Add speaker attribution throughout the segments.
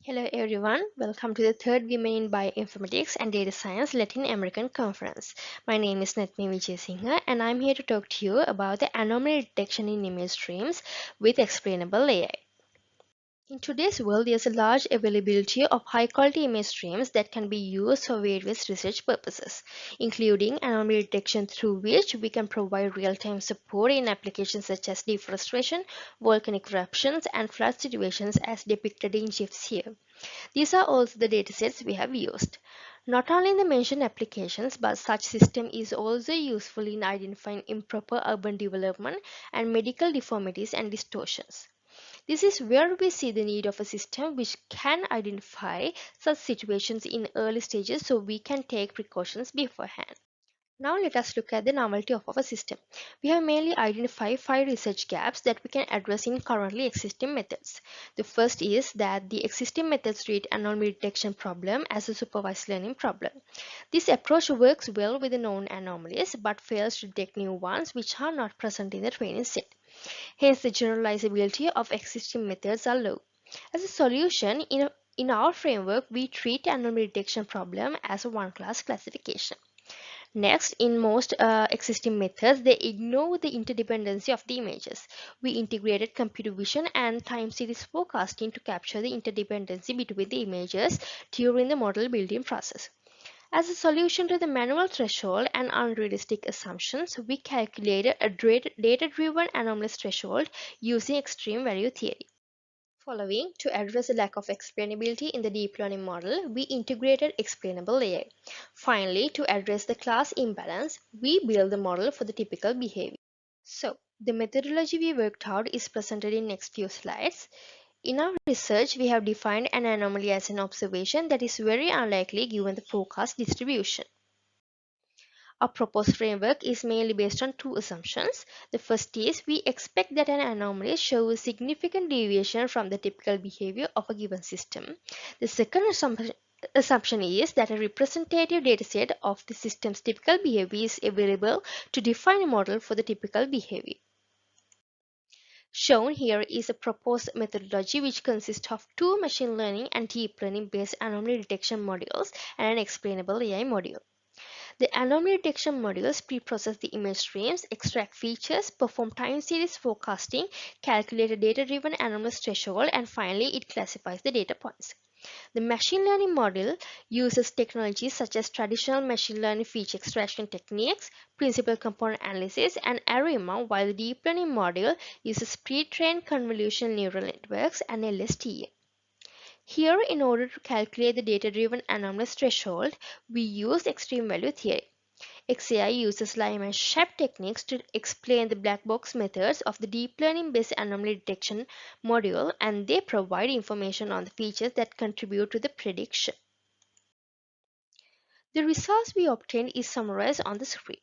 Speaker 1: Hello everyone, welcome to the third Women in Bioinformatics and Data Science Latin American Conference. My name is Nethmi Wijesinghe and I'm here to talk to you about the anomaly detection in image streams with Explainable AI. In today's world, there's a large availability of high-quality image streams that can be used for various research purposes, including anomaly detection through which we can provide real-time support in applications such as deforestation, volcanic eruptions, and flood situations as depicted in GIFs here. These are also the datasets we have used. Not only in the mentioned applications, but such system is also useful in identifying improper urban development and medical deformities and distortions. This is where we see the need of a system which can identify such situations in early stages so we can take precautions beforehand. Now let us look at the novelty of our system. We have mainly identified 5 research gaps that we can address in currently existing methods. The first is that the existing methods treat anomaly detection problem as a supervised learning problem. This approach works well with the known anomalies but fails to detect new ones which are not present in the training set. Hence, the generalizability of existing methods are low. As a solution, in our framework, we treat anomaly detection problem as a one-class classification. Next, in most existing methods, they ignore the interdependency of the images. We integrated computer vision and time series forecasting to capture the interdependency between the images during the model building process. As a solution to the manual threshold and unrealistic assumptions, we calculated a data-driven anomalous threshold using extreme value theory. Following, to address the lack of explainability in the deep learning model, we integrated explainable AI. Finally, to address the class imbalance, we built the model for the typical behavior. So, the methodology we worked out is presented in next few slides. In our research, we have defined an anomaly as an observation that is very unlikely given the forecast distribution. Our proposed framework is mainly based on two assumptions. The first is we expect that an anomaly shows significant deviation from the typical behavior of a given system. The second assumption is that a representative dataset of the system's typical behavior is available to define a model for the typical behavior. Shown here is a proposed methodology which consists of two machine learning and deep learning based anomaly detection modules and an explainable AI module. The anomaly detection modules pre-process the image streams, extract features, perform time series forecasting, calculate a data-driven anomalous threshold, and finally it classifies the data points. The machine learning model uses technologies such as traditional machine learning feature extraction techniques, principal component analysis, and ARIMA, while the deep learning model uses pre-trained convolutional neural networks and LSTM. Here, in order to calculate the data-driven anomalous threshold, we use extreme value theory. XAI uses Lyman-Sharp techniques to explain the black box methods of the deep learning-based anomaly detection module, and they provide information on the features that contribute to the prediction. The results we obtained is summarized on the screen.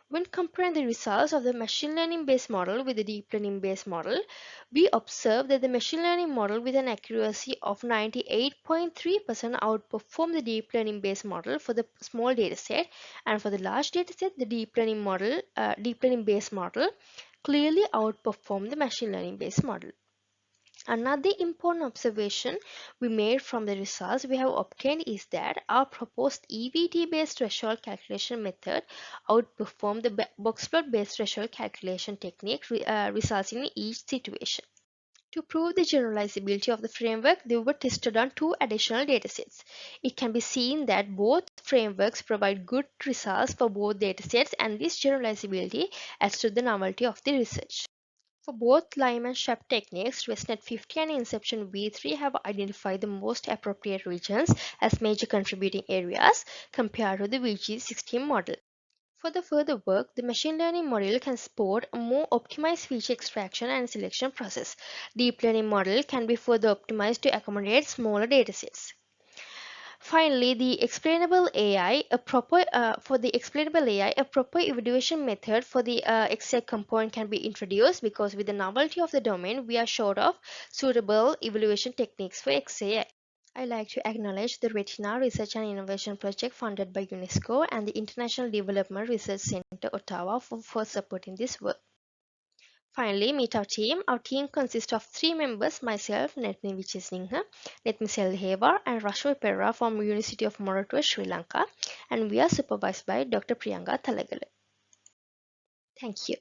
Speaker 1: When comparing the results of the machine learning based model with the deep learning based model, we observe that the machine learning model with an accuracy of 98.3% outperformed the deep learning based model for the small dataset, and for the large dataset, the deep learning based model clearly outperformed the machine learning based model. Another important observation we made from the results we have obtained is that our proposed EVT-based threshold calculation method outperformed the boxplot-based threshold calculation technique, resulting in each situation. To prove the generalizability of the framework, they were tested on two additional datasets. It can be seen that both frameworks provide good results for both datasets, and this generalizability adds to the novelty of the research. For both Lyman-Sharp techniques, ResNet 50 and Inception V3 have identified the most appropriate regions as major contributing areas compared to the VG16 model. For the further work, the machine learning model can support a more optimized feature extraction and selection process. Deep learning model can be further optimized to accommodate smaller datasets. Finally, the explainable AI, for the explainable AI, a proper evaluation method for the XA component can be introduced, because with the novelty of the domain, we are short of suitable evaluation techniques for XAI. I like to acknowledge the Retina Research and Innovation Project funded by UNESCO and the International Development Research Center Ottawa for supporting this work. Finally, meet our team. Our team consists of 3 members, myself, Nethmi Wijesinghe, Nethmi Sellahewa, and Rashmi Perera from University of Moratuwa, Sri Lanka, and we are supervised by Dr. Priyanka Thalagale. Thank you.